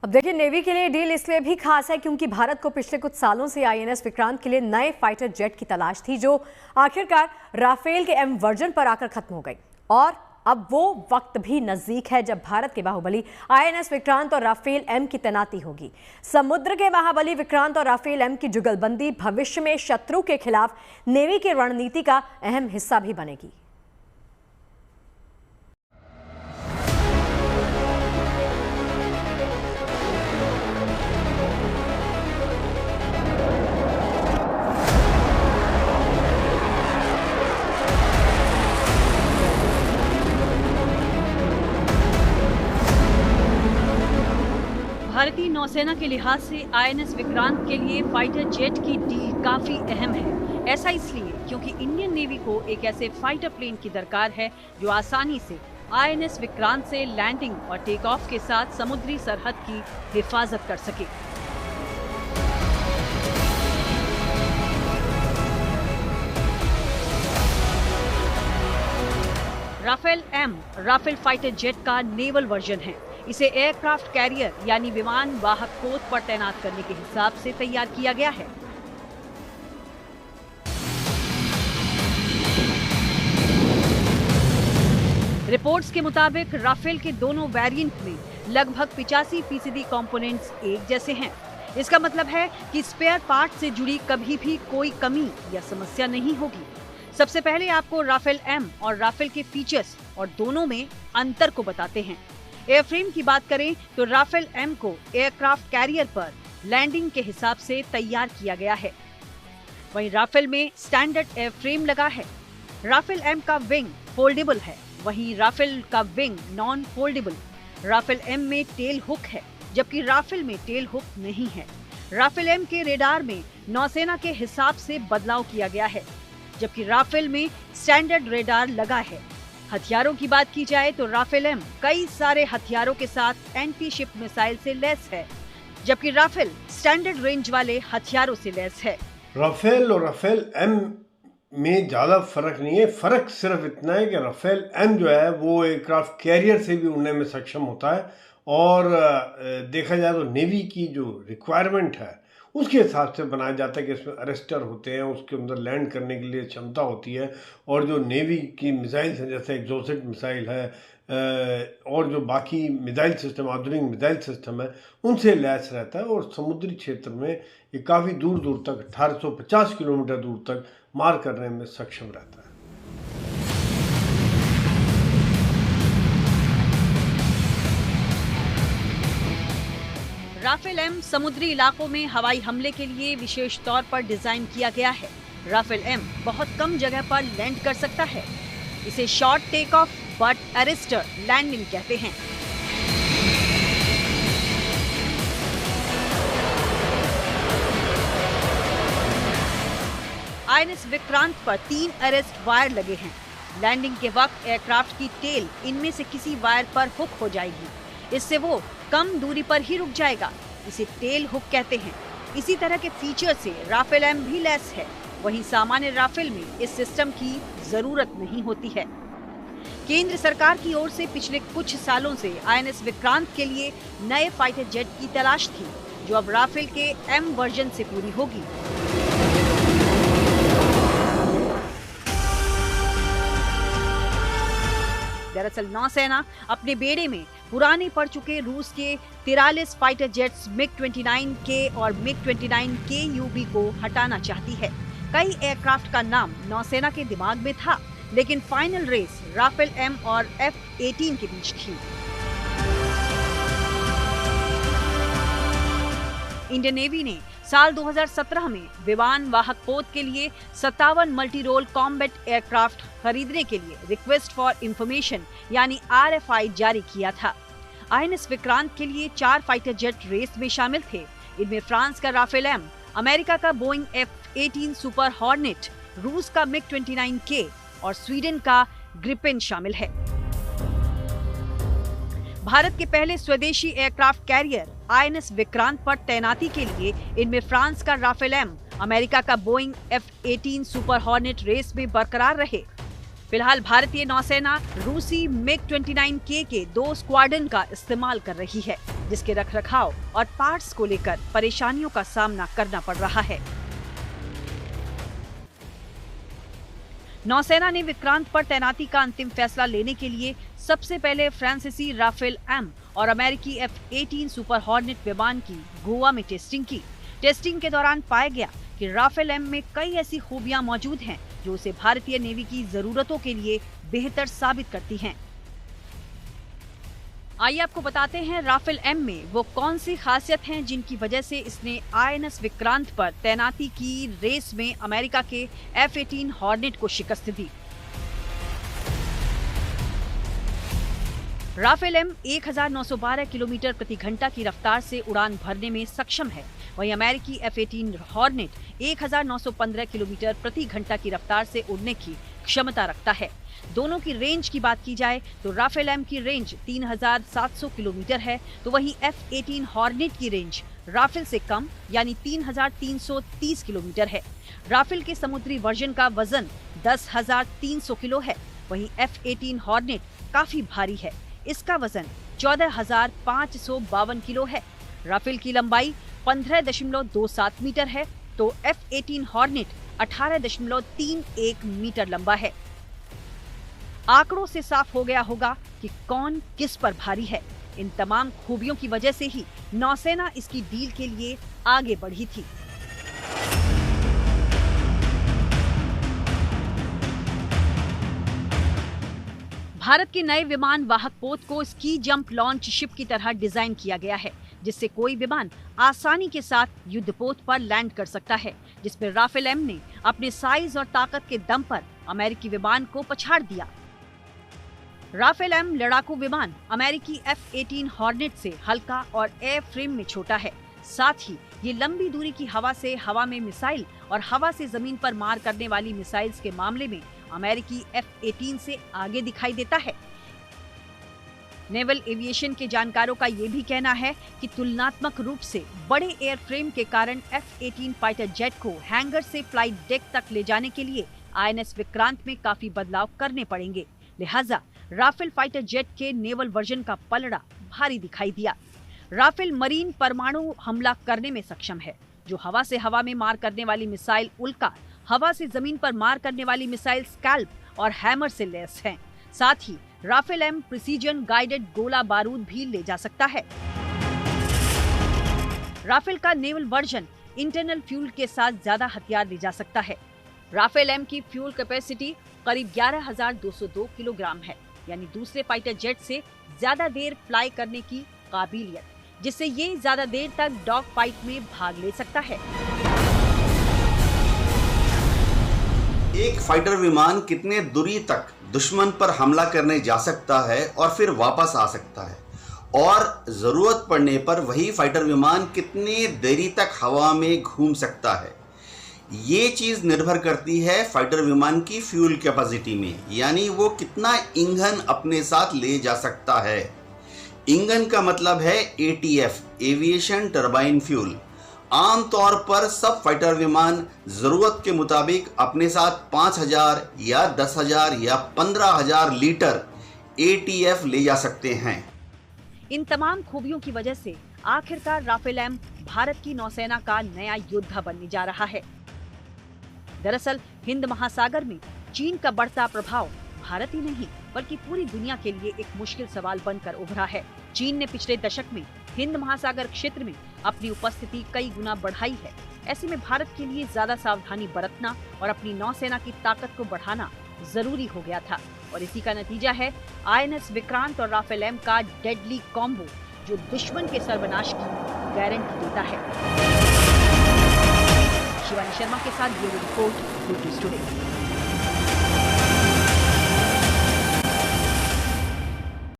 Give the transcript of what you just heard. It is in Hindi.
अब देखिए, नेवी के लिए डील इसलिए भी खास है क्योंकि भारत को पिछले कुछ सालों से आईएनएस विक्रांत के लिए नए फाइटर जेट की तलाश थी, जो आखिरकार राफेल के एम वर्जन पर आकर खत्म हो गई। और अब वो वक्त भी नजदीक है जब भारत के बाहुबली आईएनएस विक्रांत और राफेल एम की तैनाती होगी। समुद्र के बाहुबली विक्रांत और राफेल एम की जुगलबंदी भविष्य में शत्रु के खिलाफ नेवी की रणनीति का अहम हिस्सा भी बनेगी। भारतीय नौसेना के लिहाज से आईएनएस विक्रांत के लिए फाइटर जेट की डील काफी अहम है। ऐसा इसलिए क्योंकि इंडियन नेवी को एक ऐसे फाइटर प्लेन की दरकार है जो आसानी से आईएनएस विक्रांत से लैंडिंग और टेक ऑफ के साथ समुद्री सरहद की हिफाजत कर सके। Rafale M Rafale fighter jet का नेवल वर्जन है। इसे एयरक्राफ्ट कैरियर यानी विमान वाहक पोत पर तैनात करने के हिसाब से तैयार किया गया है। रिपोर्ट्स के मुताबिक राफेल के दोनों वेरिएंट में लगभग 85% कंपोनेंट्स एक जैसे हैं। इसका मतलब है कि स्पेयर पार्ट से जुड़ी कभी भी कोई कमी या समस्या नहीं होगी। सबसे पहले आपको राफेल एम और राफेल के फीचर्स और दोनों में अंतर को बताते हैं। एयरफ्रेम की बात करें तो राफेल एम को एयरक्राफ्ट कैरियर पर लैंडिंग के हिसाब से तैयार किया गया है। वहीं राफेल में स्टैंडर्ड एयरफ्रेम लगा है। राफेल एम का विंग फोल्डेबल है, वहीं राफेल का wing non foldable. Rafale M में टेल हुक है, जबकि राफेल में टेल हुक नहीं है। राफेल एम के रेडार में नौसेना के हिसाब से बदलाव किया गया है, जबकि राफेल में स्टैंडर्ड रेडार लगा है। हथियारों की बात की जाए तो राफेल एम कई सारे हथियारों के साथ एंटी शिप मिसाइल से लैस है, जबकि राफेल स्टैंडर्ड रेंज वाले हथियारों से लैस है। राफेल और राफेल एम में ज्यादा फर्क नहीं है। फर्क सिर्फ इतना है कि राफेल एम जो है वो एयरक्राफ्ट कैरियर से भी उड़ने में सक्षम होता है, और देखा जाए तो नेवी की जो रिक्वायरमेंट है उसके हिसाब से बनाया जाता है कि इसमें अरेस्टर होते हैं, उसके अंदर लैंड करने के लिए क्षमता होती है, और जो नेवी की मिसाइल्स हैं जैसे एग्जॉस्ट मिसाइल है और जो बाकी मिसाइल सिस्टम आधुनिक मिसाइल सिस्टम है उनसे लैस रहता है, और समुद्री क्षेत्र में ये काफ़ी दूर दूर तक 1850 किलोमीटर दूर तक मार करने में सक्षम रहता है। राफेल एम समुद्री इलाकों में हवाई हमले के लिए विशेष तौर पर डिजाइन किया गया है। राफेल एम बहुत कम जगह पर लैंड कर सकता है। इसे short take off but arrester landing कहते हैं। आईएनएस विक्रांत पर 3 अरेस्ट वायर लगे हैं। लैंडिंग के वक्त एयरक्राफ्ट की टेल इनमें से किसी वायर पर हुक हो जाएगी, इससे वो कम दूरी पर ही रुक जाएगा। इसे टेल हुक कहते हैं। इसी तरह के फीचर से राफेल एम भी लैस है। वहीं सामान्य राफेल में इस सिस्टम की जरूरत नहीं होती है। केंद्र सरकार की ओर से पिछले कुछ सालों से आईएनएस विक्रांत के लिए नए फाइटर जेट की तलाश थी, जो अब राफेल के एम वर्जन से पूरी होगी। दरअसल नौसेना अपने बेड़े में पुराने पड़ चुके रूस के 43 फाइटर जेट्स MiG-29K और MiG-29K UV को हटाना चाहती है। कई एयरक्राफ्ट का नाम नौसेना के दिमाग में था, लेकिन फाइनल रेस राफेल एम और F-18 के बीच थी। इंडियन नेवी ने साल 2017 में विमान वाहक पोत के लिए 57 मल्टी रोल कॉम्बैट एयरक्राफ्ट खरीदने के लिए रिक्वेस्ट फॉर इंफॉर्मेशन यानी RFI जारी किया था। आईएनएस विक्रांत के लिए 4 फाइटर जेट रेस में शामिल थे। इनमें फ्रांस का राफेल एम, अमेरिका का बोइंग F-18 सुपर हॉर्नेट, रूस का MiG-29K और स्वीडन का ग्रिपेन शामिल है। भारत के पहले स्वदेशी एयरक्राफ्ट कैरियर आईएनएस विक्रांत पर तैनाती के लिए इनमें फ्रांस का राफेल एम, अमेरिका का Boeing F-18 Super Hornet race में बरकरार रहे। फिलहाल भारतीय नौसेना रूसी MiG-29K के 2 स्क्वाड्रन का इस्तेमाल कर रही है, जिसके रखरखाव और पार्ट्स को लेकर परेशानियों का सामना करना पड़ रहा है। नौसेना ने विक्रांत पर तैनाती का अंतिम फैसला लेने के लिए सबसे पहले फ्रांसीसी राफेल एम और अमेरिकी F-18 सुपर हॉर्नेट विमान की गोवा में टेस्टिंग की। टेस्टिंग के दौरान पाया गया कि राफेल एम में कई ऐसी खूबियां मौजूद हैं जो उसे भारतीय नेवी की जरूरतों के लिए बेहतर साबित करती हैं। आइए आपको बताते हैं राफेल एम में वो कौन सी खासियत हैं जिनकी वजह से इसने INS विक्रांत पर तैनाती की रेस में अमेरिका के F-18 हॉर्नेट को शिकस्त दी। राफेल एम 1912 किलोमीटर प्रति घंटा की रफ्तार से उड़ान भरने में सक्षम है, वहीं अमेरिकी F-18 हॉर्नेट 1915 किलोमीटर प्रति घंटा की रफ्तार से उड़ने की क्षमता रखता है। दोनों की रेंज की बात की जाए तो राफेल एम की रेंज 3700 किलोमीटर है, तो वहीं F-18 हॉर्नेट की रेंज राफेल से कम यानी 3330 किलोमीटर है। राफेल के समुद्री वर्जन का वजन 10,300 किलो है, वहीं F-18 हॉर्नेट काफी भारी है, इसका वजन 14,552 किलो है। राफेल की लंबाई 15.27 मीटर है, तो F-18 हॉर्नेट 18.31 मीटर लंबा है। आंकड़ों से साफ हो गया होगा कि कौन किस पर भारी है। इन तमाम खूबियों की वजह से ही नौसेना इसकी डील के लिए आगे बढ़ी थी। भारत के नए विमान वाहक पोत को स्की जंप लॉन्च शिप की तरह डिजाइन किया गया है, जिससे कोई विमान आसानी के साथ युद्धपोत पर लैंड कर सकता है, जिसमें राफेल एम ने अपने साइज और ताकत के दम पर अमेरिकी विमान को पछाड़ दिया। राफेल एम लड़ाकू विमान अमेरिकी F-18 हॉर्नेट से हल्का और एयर फ्रेम में छोटा है। साथ ही ये लंबी दूरी की हवा से हवा में मिसाइल और हवा से जमीन पर मार करने वाली मिसाइल्स के मामले में अमेरिकी F-18 से आगे दिखाई देता है। नेवल एविएशन के जानकारों का ये भी कहना है कि तुलनात्मक रूप से बड़े एयर फ्रेम के कारण F-18 फाइटर जेट को हैंगर से फ्लाइट डेक तक ले जाने के लिए INS विक्रांत में काफी बदलाव करने पड़ेंगे। लिहाजा राफेल फाइटर जेट के नेवल वर्जन का पलड़ा भारी दिखाई दिया। राफेल मरीन परमाणु हमला करने में सक्षम है, जो हवा से हवा में मार करने वाली मिसाइल उल्का, हवा से जमीन पर मार करने वाली मिसाइल स्कैल्प और हैमर से लैस हैं। साथ ही राफेल एम प्रिसीजन गाइडेड गोला बारूद भी ले जा सकता है। राफेल का नेवल वर्जन इंटरनल फ्यूल के साथ ज्यादा हथियार ले जा सकता है। राफेल एम की फ्यूल कैपेसिटी करीब 11,202 किलोग्राम है, यानी दूसरे फाइटर जेट से ज्यादा देर फ्लाई करने की काबिलियत, जिससे ये ज्यादा देर तक डॉग फाइट में भाग ले सकता है। एक फाइटर विमान कितने दूरी तक दुश्मन पर हमला करने जा सकता है और फिर वापस आ सकता है, और जरूरत पड़ने पर वही फाइटर विमान कितने देरी तक हवा में घूम सकता है, ये चीज निर्भर करती है फाइटर विमान की फ्यूल कैपेसिटी में, यानी वो कितना ईंधन अपने साथ ले जा सकता है। ईंधन का मतलब है ATF, एविएशन टरबाइन फ्यूल। आमतौर पर सब फाइटर विमान जरूरत के मुताबिक अपने साथ 5,000 या 10,000 या 15,000 लीटर ATF ले जा सकते हैं। इन तमाम खूबियों की वजह से आखिरकार राफेल एम भारत की नौसेना का नया योद्धा बनने जा रहा है। दरअसल हिंद महासागर में चीन का बढ़ता प्रभाव भारत ही नहीं बल्कि पूरी दुनिया के लिए एक मुश्किल सवाल बनकर उभरा है। चीन ने पिछले दशक में हिंद महासागर क्षेत्र में अपनी उपस्थिति कई गुना बढ़ाई है। ऐसे में भारत के लिए ज्यादा सावधानी बरतना और अपनी नौसेना की ताकत को बढ़ाना जरूरी हो गया था, और इसी का नतीजा है INS विक्रांत और राफेल एम का डेडली कॉम्बो, जो दुश्मन के सर्वनाश की गारंटी देता है। शिवानी शर्मा के साथ ब्यूरो रिपोर्ट, न्यूज़ टुडे।